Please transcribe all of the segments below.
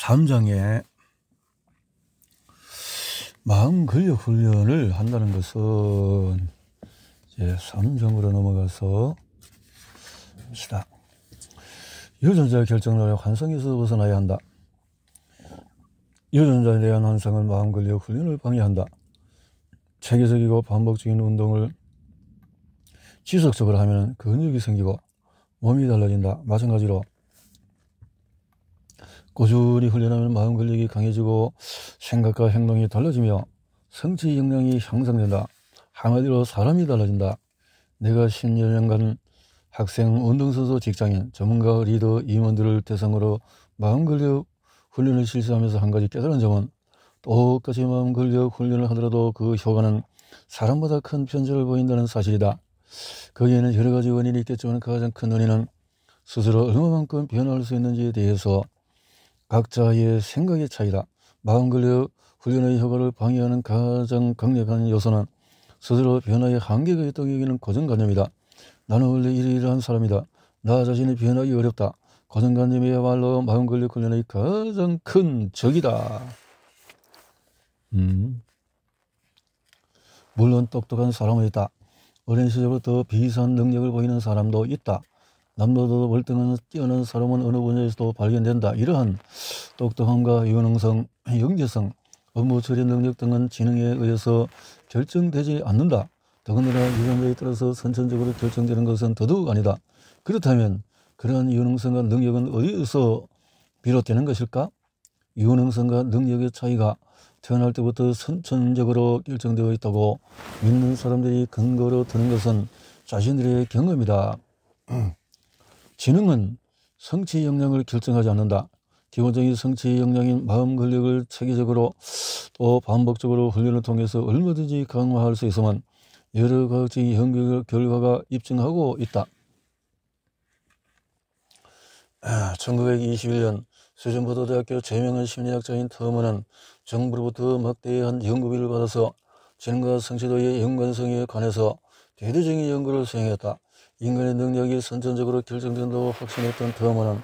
3장에 마음 근력 훈련을 한다는 것은 이제 3장으로 넘어가서 봅시다. 유전자의 결정을 환상에서 벗어나야 한다. 유전자에 대한 환상은 마음 근력 훈련을 방해한다. 체계적이고 반복적인 운동을 지속적으로 하면 근육이 생기고 몸이 달라진다. 마찬가지로 꾸준히 훈련하면 마음 근력이 강해지고 생각과 행동이 달라지며 성취 역량이 향상된다. 한마디로 사람이 달라진다. 내가 10년간 학생, 운동선수, 직장인, 전문가, 리더, 임원들을 대상으로 마음 근력 훈련을 실시하면서 한 가지 깨달은 점은 똑같이 마음 근력 훈련을 하더라도 그 효과는 사람마다 큰 편차를 보인다는 사실이다. 거기에는 여러 가지 원인이 있겠지만 가장 큰 원인은 스스로 얼마만큼 변화할 수 있는지에 대해서 각자의 생각의 차이다. 마음 근력 훈련의 효과를 방해하는 가장 강력한 요소는 스스로 변화의 한계가 있다고 여기는 고정관념이다. 나는 원래 이러이러한 사람이다. 나 자신이 변하기 어렵다. 고정관념이야말로 마음 근력 훈련의 가장 큰 적이다. 물론 똑똑한 사람은 있다. 어린 시절부터 비슷한 능력을 보이는 사람도 있다. 남보다 월등한 뛰어난 사람은 어느 분야에서도 발견된다. 이러한 똑똑함과 유능성, 영재성, 업무 처리 능력 등은 지능에 의해서 결정되지 않는다. 더군다나 유전자에 따라서 선천적으로 결정되는 것은 더더욱 아니다. 그렇다면 그러한 유능성과 능력은 어디에서 비롯되는 것일까? 유능성과 능력의 차이가 태어날 때부터 선천적으로 결정되어 있다고 믿는 사람들이 근거로 드는 것은 자신들의 경험이다. 지능은 성취 역량을 결정하지 않는다. 기본적인 성취 역량인 마음 근력을 체계적으로 또 반복적으로 훈련을 통해서 얼마든지 강화할 수 있으면 여러 가지 연구 결과가 입증하고 있다. 1921년 스탠퍼드 제명한 심리학자인 터먼은 정부로부터 막대한 연구비를 받아서 지능과 성취도의 연관성에 관해서 대대적인 연구를 수행했다. 인간의 능력이 선천적으로 결정된다고 확신했던 터먼은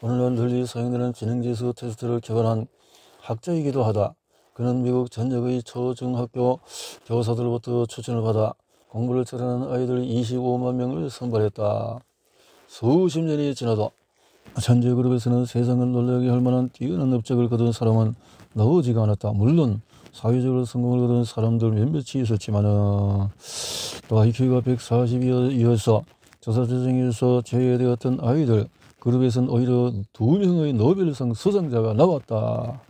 오늘날 널리 사용되는 지능지수 테스트를 개발한 학자이기도 하다. 그는 미국 전역의 초중학교 교사들로부터 추천을 받아 공부를 잘하는 아이들 25만 명을 선발했다. 수십 년이 지나도 현재 그룹에서는 세상을 놀라게 할 만한 뛰어난 업적을 거둔 사람은 나오지가 않았다. 물론 사회적으로 성공을 거둔 사람들 몇몇이 있었지만은 또 IQ가 140이어서 조사 과정에서 제외되었던 아이들 그룹에서는 오히려 2명의 노벨상 수상자가 나왔다.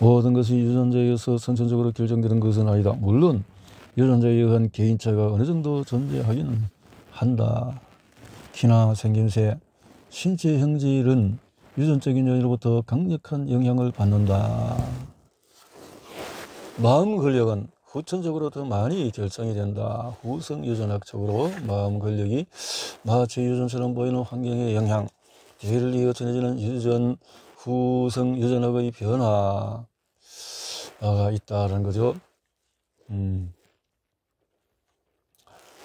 모든 것이 유전자에 의해서 선천적으로 결정되는 것은 아니다. 물론 유전자에 의한 개인차가 어느 정도 존재하기는 한다. 키나 생김새, 신체 형질은 유전적인 요인으로부터 강력한 영향을 받는다. 마음 근력은 후천적으로 더 많이 결정이 된다. 후성 유전학적으로 마음 근력이 마치 유전처럼 보이는 환경의 영향, 뒤를 이어 전해지는 유전, 후성 유전학의 변화가 있다는 거죠.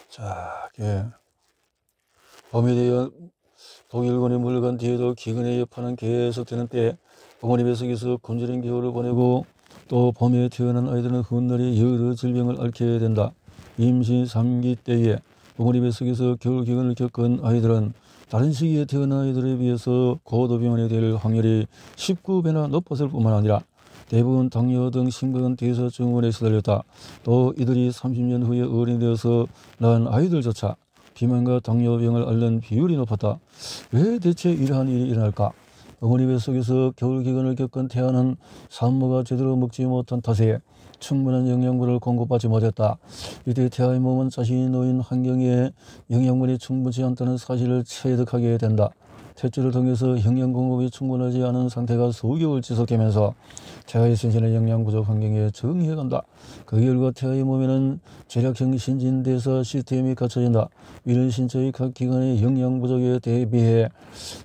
자, 봄이 되어 독일군이 물러간 뒤에도 기근의 여파는 계속되는 때 부모님 뱃속에서 굶주린 겨울을 보내고 또 봄에 태어난 아이들은 훗날에 여러 질병을 앓게 된다. 임신 3기 때에 부모님 뱃속에서 겨울 기근을 겪은 아이들은 다른 시기에 태어난 아이들에 비해서 고도병원에 될 확률이 19배나 높았을 뿐만 아니라 대부분 당뇨 등 심각한 대사증후군에 시달렸다. 또 이들이 30년 후에 어른이 되어서 낳은 아이들조차 비만과 당뇨병을 앓는 비율이 높았다. 왜 대체 이러한 일이 일어날까? 어머니 뱃속에서 겨울 기근을 겪은 태아는 산모가 제대로 먹지 못한 탓에 충분한 영양분을 공급받지 못했다. 이때 태아의 몸은 자신이 놓인 환경에 영양분이 충분치 않다는 사실을 체득하게 된다. 탯줄을 통해서 영양 공급이 충분하지 않은 상태가 수개월 지속되면서 태아의 신체는 영양 부족 환경에 적응해간다. 그 결과 태아의 몸에는 절약형 신진대사 시스템이 갖춰진다. 이런 신체의 각 기관의 영양 부족에 대비해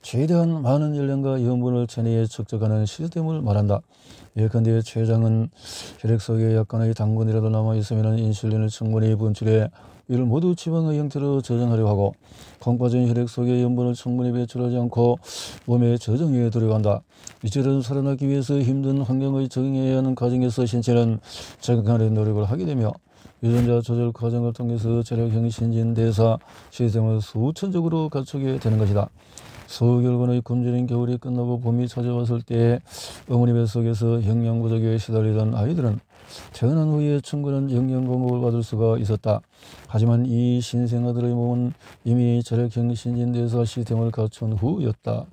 최대한 많은 열량과 염분을 체내에 축적하는 시스템을 말한다. 예컨대 췌장은 혈액 속에 약간의 당분이라도 남아있으면 인슐린을 충분히 분출해 이를 모두 지방의 형태로 저장하려 하고 콩 빠진 혈액 속에 염분을 충분히 배출하지 않고 몸의 저정에 들어간다. 이처럼 살아나기 위해서 힘든 환경의 적응해야 하는 과정에서 신체는 적응하려는 노력을 하게 되며 유전자 조절 과정을 통해서 체력형 신진대사 시스템을 수천적으로 갖추게 되는 것이다. 수개월간의 굶주린 겨울이 끝나고 봄이 찾아왔을 때 어머니 뱃속에서 영양 부족에 시달리던 아이들은 태어난 후에 충분한 영양 공급을 받을 수가 있었다. 하지만 이 신생아들의 몸은 이미 체력형 신진대사 시스템을 갖춘 후였다.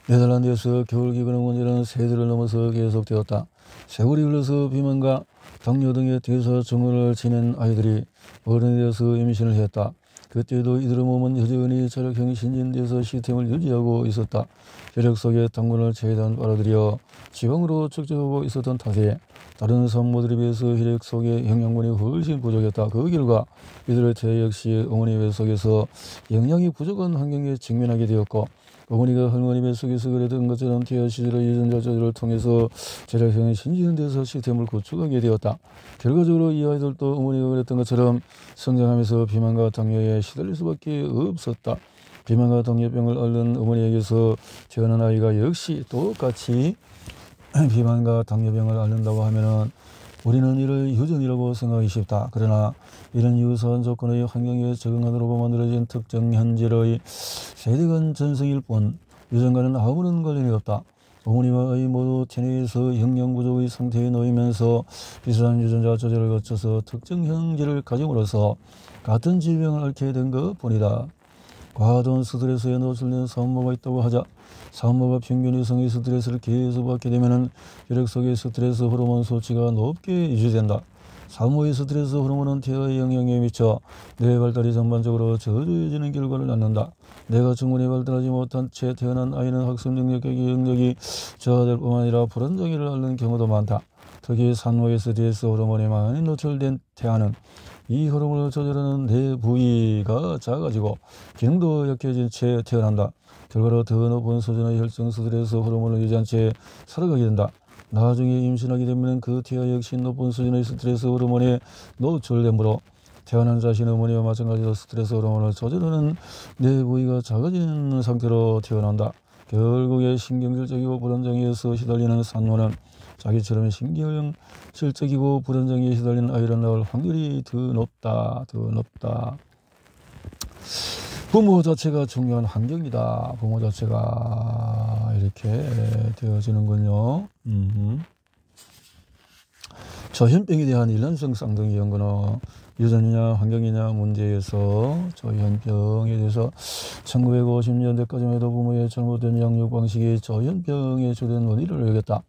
네덜란드에서 겨울기근의 문제는 세대를 넘어서 계속되었다. 세월이 흘러서 비만과 당뇨 등의 대사 증후를 지닌 아이들이 어른이 되어서 임신을 했다. 그때도 이들의 몸은 여전히 체력형 신진대사 시스템을 유지하고 있었다. 혈액 속에 당분을 최대한 빨아들여 지방으로 축적하고 있었던 탓에 다른 산모들에 비해서 혈액 속에 영양분이 훨씬 부족했다. 그 결과 이들의 태아 역시 어머니 뱃속에서 영양이 부족한 환경에 직면하게 되었고 어머니가 할머니 뱃속에서 그랬던 것처럼 태아 시절의 유전자 조절을 통해서 체력형 신진대사 시스템을 구축하게 되었다. 결과적으로 이 아이들도 어머니가 그랬던 것처럼 성장하면서 비만과 당뇨에 시달릴 수밖에 없었다. 비만과 당뇨병을 앓는 어머니에게서 태어난 아이가 역시 똑같이 비만과 당뇨병을 앓는다고 하면은 우리는 이를 유전이라고 생각하기 쉽다. 그러나 이런 유사한 조건의 환경에 적응하도록 만들어진 특정 현질의 세대간 전성일 뿐 유전과는 아무런 관련이 없다. 어머니와 아이 모두 체내에서 영양 부족의 상태에 놓이면서 비슷한 유전자 조절을 거쳐서 특정 형질을 가짐으로써 같은 질병을 앓게 된 것뿐이다. 과도한 스트레스에 노출된 산모가 있다고 하자 산모가 평균 이상의 스트레스를 계속 받게 되면 혈액 속의 스트레스 호르몬 수치가 높게 유지된다. 산모의 스트레스 호르몬은 태아의 영향에 미쳐 뇌 발달이 전반적으로 저조해지는 결과를 낳는다. 뇌가 충분히 발달하지 못한 채 태어난 아이는 학습 능력과 기억력이 저하될 뿐만 아니라 불안장애를 앓는 경우도 많다. 특히 산모의 스트레스 호르몬에 많이 노출된 태아는 이 호르몬을 조절하는 뇌 부위가 작아지고 기능도 약해진 채 태어난다. 결과로 더 높은 수준의 혈중 스트레스 호르몬을 유지한 채 살아가게 된다. 나중에 임신하게 되면 그 태아 역시 높은 수준의 스트레스 호르몬에 노출되므로 태어난 자신 어머니와 마찬가지로 스트레스 호르몬을 조절하는 뇌 부위가 작아진 상태로 태어난다. 결국에 신경질적이고 불안장애에서 시달리는 산모는 자기처럼 신경질적이고 불안장애에 시달리는 아이를 낳을 확률이 더 높다. 부모 자체가 중요한 환경이다. 부모 자체가 이렇게 되어지는군요. 저혈병에 대한 일란성 쌍둥이 연구는 유전이냐 환경이냐 문제에서 저혈병에 대해서 1950년대까지만 해도 부모의 잘못된 양육 방식이 저혈병의 주된 원인을 여겼다.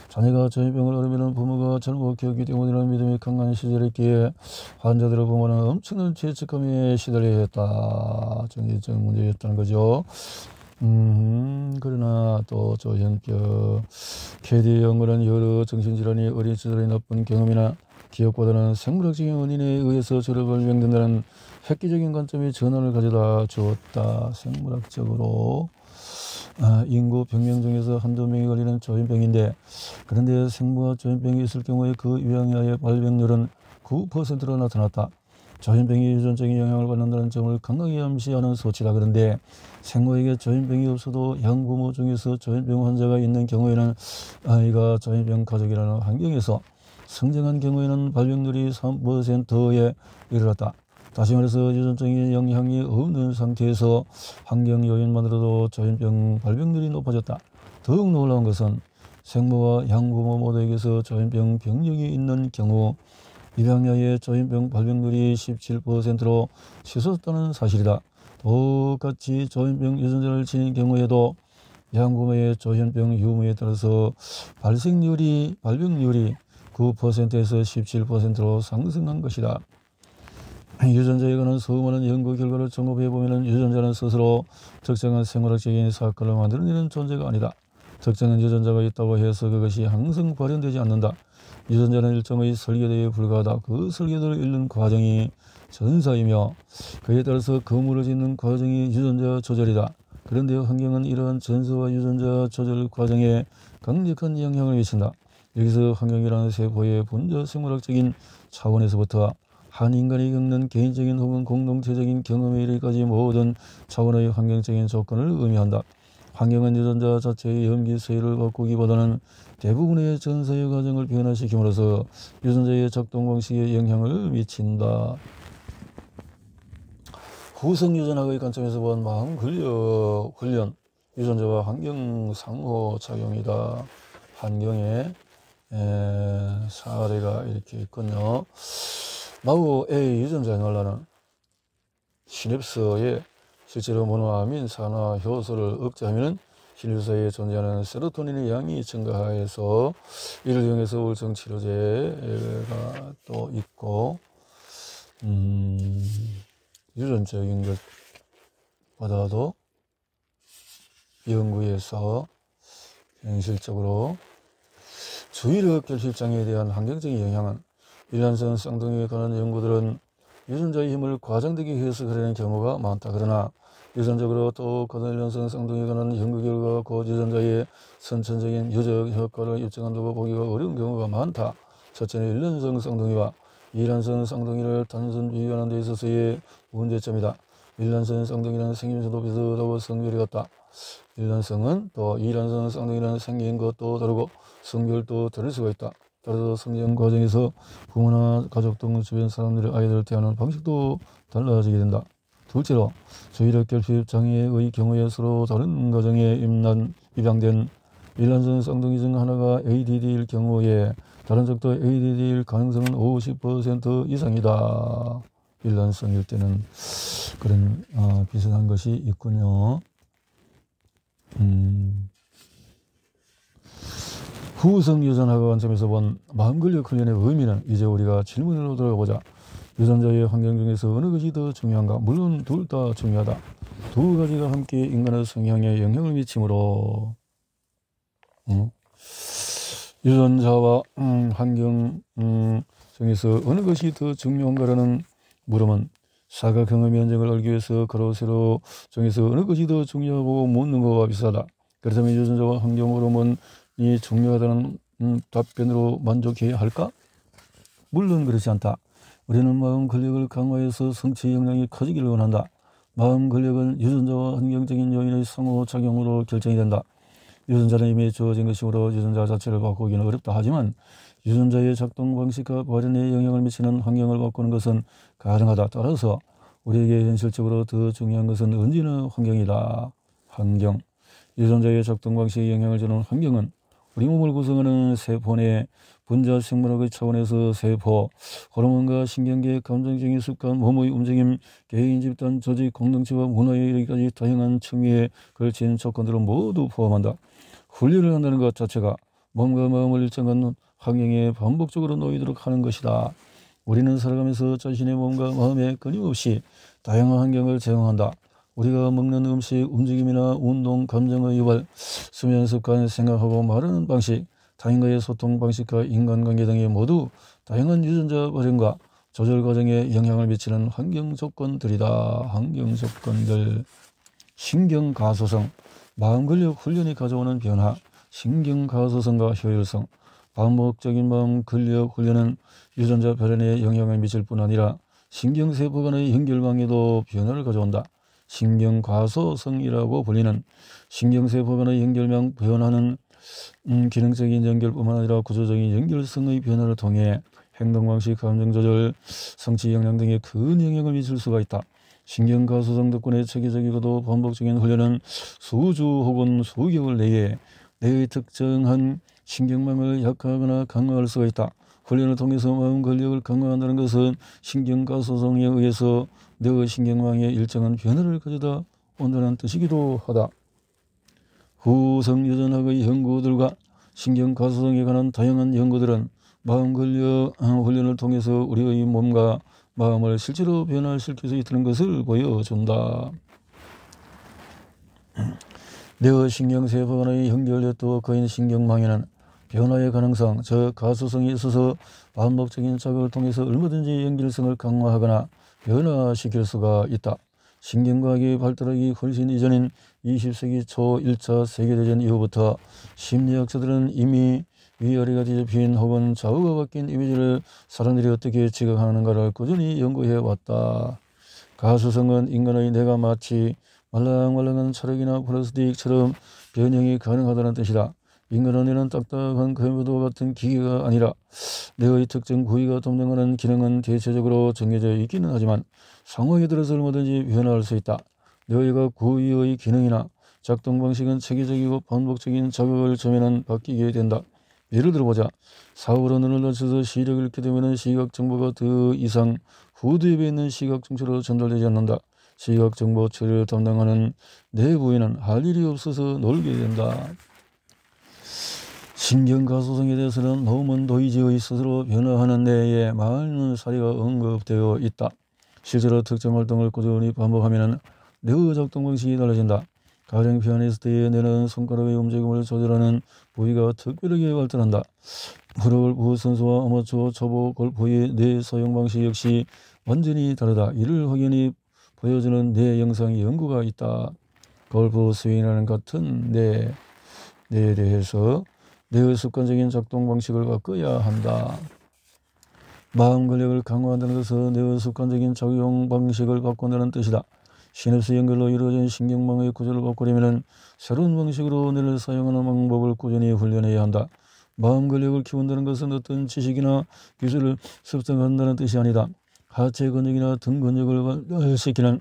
자녀가 저혈병을 앓으면 부모가 잘못 키웠기 때문이라는 믿음이 강한 시절이기에 환자들의 부모는 엄청난 죄책감에 시달려야 했다. 정신적 문제였다는 거죠. 그러나 또 저혈병, KD 연구는 여러 정신질환이 어린 시절의 나쁜 경험이나 기억보다는 생물학적인 원인에 의해서 저를 발병된다는 획기적인 관점의 전환을 가져다 주었다. 생물학적으로 인구 100명 중에서 한두 명이 걸리는 저혈병인데 그런데 생부와 저혈병이 있을 경우에 그 유형의 발병률은 9%로 나타났다. 저혈병이 유전적인 영향을 받는다는 점을 강하게 암시하는 수치다. 그런데 생모에게 저혈병이 없어도 양부모 중에서 저혈병 환자가 있는 경우에는 아이가 저혈병 가족이라는 환경에서 성장한 경우에는 발병률이 3%에 이르렀다. 다시 말해서 유전적인 영향이 없는 상태에서 환경 요인만으로도 저혈병 발병률이 높아졌다. 더욱 놀라운 것은 생모와 양부모 모두에게서 저혈병 병력이 있는 경우 입양자의 저혈병 발병률이 17%로 치솟았다는 사실이다. 똑같이 저혈병 유전자를 지닌 경우에도 양부모의 저혈병 유무에 따라서 발병률이 9%에서 17%로 상승한 것이다. 유전자에 관한 수많은 연구 결과를 종합해보면 유전자는 스스로 특정한 생물학적인 사건을 만들어내는 존재가 아니다. 특정한 유전자가 있다고 해서 그것이 항상 발현되지 않는다. 유전자는 일종의 설계도에 불과하다. 그 설계도를 읽는 과정이 전사이며 그에 따라서 건물을 짓는 과정이 유전자 조절이다. 그런데 환경은 이러한 전사와 유전자 조절 과정에 강력한 영향을 미친다. 여기서 환경이라는 세포의 분자 생물학적인 차원에서부터 한 인간이 겪는 개인적인 혹은 공동체적인 경험에 이르기까지 모든 차원의 환경적인 조건을 의미한다. 환경은 유전자 자체의 염기 서열을 바꾸기보다는 대부분의 전서의 과정을 변화시킴으로써 유전자의 작동 방식에 영향을 미친다. 후성유전학의 관점에서 본 마음 근력 훈련, 유전자와 환경 상호 작용이다. 환경에 사례가 이렇게 있군요. 마우 A 유전자의 논란은 시냅스에 실제로 모노아민 산화 효소를 억제하면 시냅스에 존재하는 세로토닌의 양이 증가해서 이를 이용해서 우울증 치료제가 또 있고 유전적인 것보다도 연구에서 현실적으로 주의력 결핍장애에 대한 환경적인 영향은 일란성 쌍둥이에 관한 연구들은 유전자의 힘을 과장되게 해석하려는 경우가 많다. 그러나 유전적으로 또 고일란성 쌍둥이에 관한 연구 결과가 곧 유전자의 선천적인 유적 효과를 입증한다고 보기가 어려운 경우가 많다. 첫째는 일란성 쌍둥이와 이란성 쌍둥이를 단순 비교하는 데 있어서의 문제점이다. 일란성 쌍둥이는 생김새도 비슷하고 성별이 같다. 일란성은 또 이란성 쌍둥이는 생긴 것도 다르고 성별도 다를 수가 있다. 따라서 성장 과정에서 부모나 가족 등 주변 사람들의 아이들을 대하는 방식도 달라지게 된다. 둘째로 주의력 결핍 장애의 경우에 서로 다른 과정에 입양된 일란성 쌍둥이 중 하나가 ADD일 경우에 다른 쪽도 ADD일 가능성은 50% 이상이다. 일란성일 때는 그런 비슷한 것이 있군요. 후성유전학의 관점에서 본 마음근력 훈련의 의미는 이제 우리가 질문으로 돌아가보자. 유전자의 환경 중에서 어느 것이 더 중요한가? 물론 둘 다 중요하다. 두 가지가 함께 인간의 성향에 영향을 미치므로 유전자와 환경 중에서 어느 것이 더 중요한가라는 물음은 사각 경험의 현장을 알기 위해서 가로 세로 중에서 어느 것이 더 중요하고 묻는 것과 비슷하다. 그렇다면 유전자와 환경 호르몬이 중요하다는 답변으로 만족해야 할까? 물론 그렇지 않다. 우리는 마음 근력을 강화해서 성취 역량이 커지기를 원한다. 마음 근력은 유전자와 환경적인 요인의 상호작용으로 결정이 된다. 유전자는 이미 주어진 것이므로 유전자 자체를 바꾸기는 어렵다. 하지만 유전자의 작동 방식과 발현에 영향을 미치는 환경을 바꾸는 것은 가능하다. 따라서 우리에게 현실적으로 더 중요한 것은 언제나 환경이다. 환경. 유전자의 작동 방식에 영향을 주는 환경은 우리 몸을 구성하는 세포 내 분자 생물학의 차원에서 세포, 호르몬과 신경계, 감정적인 습관, 몸의 움직임, 개인, 집단, 조직, 공동체와 문화에 이르기까지 다양한 층위에 걸친 조건들을 모두 포함한다. 훈련을 한다는 것 자체가 몸과 마음을 일정한 환경에 반복적으로 놓이도록 하는 것이다. 우리는 살아가면서 자신의 몸과 마음에 끊임없이 다양한 환경을 제공한다. 우리가 먹는 음식, 움직임이나 운동, 감정의 유발, 수면 습관, 생각하고 말하는 방식, 타인과의 소통 방식과 인간관계 등이 모두 다양한 유전자 발현과 조절 과정에 영향을 미치는 환경 조건들이다. 환경 조건들. 신경 가소성, 마음 근력 훈련이 가져오는 변화, 신경 가소성과 효율성. 반복적인 마음 근력 훈련은 유전자 발현에 영향을 미칠 뿐 아니라 신경세포 간의 연결망에도 변화를 가져온다. 신경과소성이라고 불리는 신경세포 간의 연결망 변화는 기능적인 연결뿐만 아니라 구조적인 연결성의 변화를 통해 행동방식, 감정조절, 성취 역량 등에 큰 영향을 미칠 수가 있다. 신경과소성 덕분에 체계적이고도 반복적인 훈련은 수주 혹은 수개월 내에 뇌의 특정한 신경망을 약화하거나 강화할 수가 있다. 훈련을 통해서 마음 근력을 강화한다는 것은 신경과소성에 의해서 뇌의 신경망에 일정한 변화를 가져다 온다는 뜻이기도 하다. 후성유전학의 연구들과 신경과소성에 관한 다양한 연구들은 마음 근력 훈련을 통해서 우리의 몸과 마음을 실제로 변화시킬 수 있다는 것을 보여준다. 뇌의 신경세포 간의 연결net워크와 거인 신경망에는 변화의 가능성, 즉 가소성이 있어서 반복적인 자극을 통해서 얼마든지 연결성을 강화하거나 변화시킬 수가 있다. 신경과학이 발달하기 훨씬 이전인 20세기 초 1차 세계대전 이후부터 심리학자들은 이미 위아래가 뒤집힌 혹은 좌우가 바뀐 이미지를 사람들이 어떻게 지각하는가를 꾸준히 연구해 왔다. 가수성은 인간의 뇌가 마치 말랑말랑한 찰흙이나 플라스틱처럼 변형이 가능하다는 뜻이다. 인간의 뇌는 딱딱한 컴퓨터와 같은 기계가 아니라 뇌의 특정 부위가 담당하는 기능은 대체적으로 정해져 있기는 하지만 상황에 따라서 얼마든지 변화할 수 있다. 뇌의 구위의 기능이나 작동 방식은 체계적이고 반복적인 자극을 주면은 바뀌게 된다. 예를 들어보자. 사고로 눈을 다쳐서 시력을 잃게 되면 시각 정보가 더 이상 후두엽에 있는 시각 정체로 전달되지 않는다. 시각 정보 처리를 담당하는 뇌 부위는 할 일이 없어서 놀게 된다. 신경가소성에 대해서는 노먼 도이지의 스스로 변화하는 뇌에 많은 사례가 언급되어 있다. 실제로 특정 활동을 꾸준히 반복하면 뇌의 작동 방식이 달라진다. 가령 피아니스트의 뇌는 손가락의 움직임을 조절하는 부위가 특별하게 발달한다. 프로골프 선수와 아마추어 초보 골퍼의 뇌 사용 방식 역시 완전히 다르다. 이를 확연히 보여주는 뇌 영상 연구가 있다. 골프 스윙이라는 같은 뇌에 대해서 뇌의 습관적인 작동 방식을 바꿔야 한다. 마음 근력을 강화한다는 것은 뇌의 습관적인 작용 방식을 바꾼다는 뜻이다. 시냅스 연결로 이루어진 신경망의 구조를 바꾸려면 새로운 방식으로 뇌를 사용하는 방법을 꾸준히 훈련해야 한다. 마음 근력을 키운다는 것은 어떤 지식이나 기술을 습득한다는 뜻이 아니다. 하체 근육이나 등 근육을 발달시키는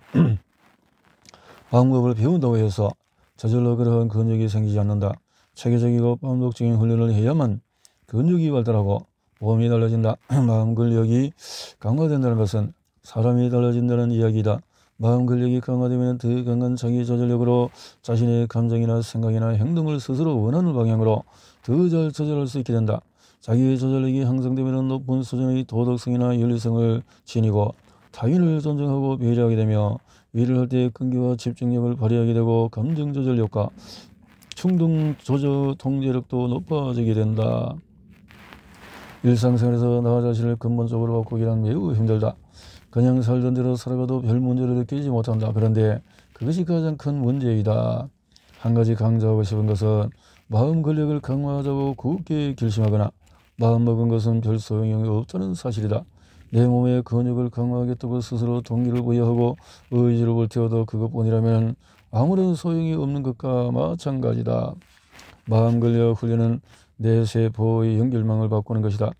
방법을 배운다고 해서 저절로 그러한 근육이 생기지 않는다. 체계적이고 반복적인 훈련을 해야만 근육이 발달하고 몸이 달라진다. 마음 근력이 강화된다는 것은 사람이 달라진다는 이야기다. 마음 근력이 강화되면 더 강한 자기 조절력으로 자신의 감정이나 생각이나 행동을 스스로 원하는 방향으로 더 잘 조절할 수 있게 된다. 자기의 조절력이 향상되면 높은 수준의 도덕성이나 윤리성을 지니고 타인을 존중하고 배려하게 되며 일을 할 때 끈기와 집중력을 발휘하게 되고 감정 조절력과 충동 조절 통제력도 높아지게 된다. 일상생활에서 나 자신을 근본적으로 바꾸기란 매우 힘들다. 그냥 살던 대로 살아가도 별 문제를 느끼지 못한다. 그런데 그것이 가장 큰 문제이다. 한 가지 강조하고 싶은 것은 마음 근력을 강화하자고 굳게 결심하거나 마음먹은 것은 별 소용이 없다는 사실이다. 내 몸의 근육을 강화하겠다고 스스로 동기를 부여하고 의지를 불태워도 그것뿐이라면 아무런 소용이 없는 것과 마찬가지다. 마음 근력 훈련은 내 세포의 연결망을 바꾸는 것이다.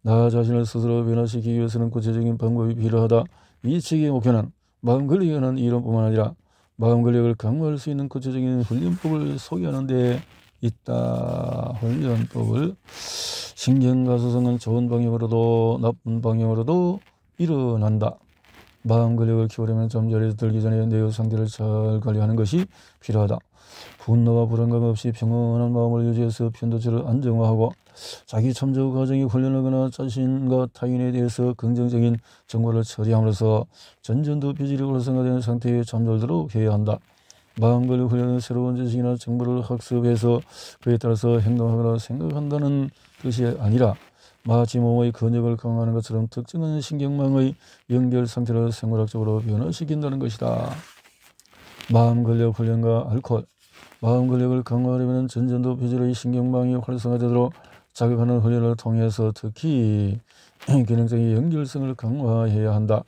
나 자신을 스스로 변화시키기 위해서는 구체적인 방법이 필요하다. 이 책의 목표는 마음 근력에 관한 이론뿐만 아니라 마음 근력을 강화할 수 있는 구체적인 훈련법을 소개하는 데 있다. 훈련법을 신경가소성은 좋은 방향으로도 나쁜 방향으로도 일어난다. 마음 근력을 키우려면 잠자리에 들기 전에 뇌의 상태를 잘 관리하는 것이 필요하다. 분노와 불안감 없이 평온한 마음을 유지해서 편도체를 안정화하고 자기 참조 과정에 훈련하거나 자신과 타인에 대해서 긍정적인 정보를 처리함으로써 전전두 비질이 활성화되는 상태에 잠들도록 해야 한다. 마음 근력 훈련은 새로운 지식이나 정보를 학습해서 그에 따라서 행동하거나 생각한다는 뜻이 아니라 마치 몸의 근육을 강화하는 것처럼 특정한 신경망의 연결 상태를 생물학적으로 변화시킨다는 것이다. 마음 근력 훈련과 알코올. 마음 근력을 강화하려면 전전두 피질의 신경망이 활성화되도록 자극하는 훈련을 통해서 특히 기능적인 연결성을 강화해야 한다.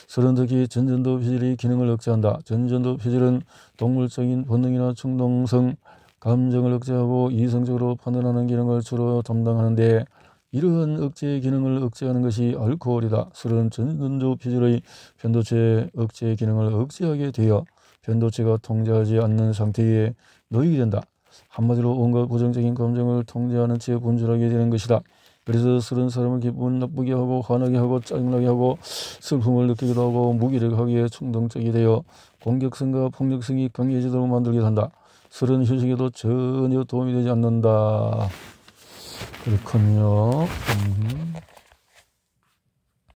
술은 특히 전전두 피질의 기능을 억제한다. 전전두 피질은 동물적인 본능이나 충동성, 감정을 억제하고 이성적으로 판단하는 기능을 주로 담당하는데 이러한 억제 기능을 억제하는 것이 알코올이다. 술은 전전두 피질의 편도체 억제 기능을 억제하게 되어 편도체가 통제하지 않는 상태에 놓이게 된다. 한마디로 온갖 부정적인 감정을 통제하는 채 분출하게 되는 것이다. 그래서 술은 사람을 기분 나쁘게 하고 화나게 하고 짜증나게 하고 슬픔을 느끼기도 하고 무기력하게 충동적이 되어 공격성과 폭력성이 강해지도록 만들기도 한다. 술은 휴식에도 전혀 도움이 되지 않는다. 그렇군요.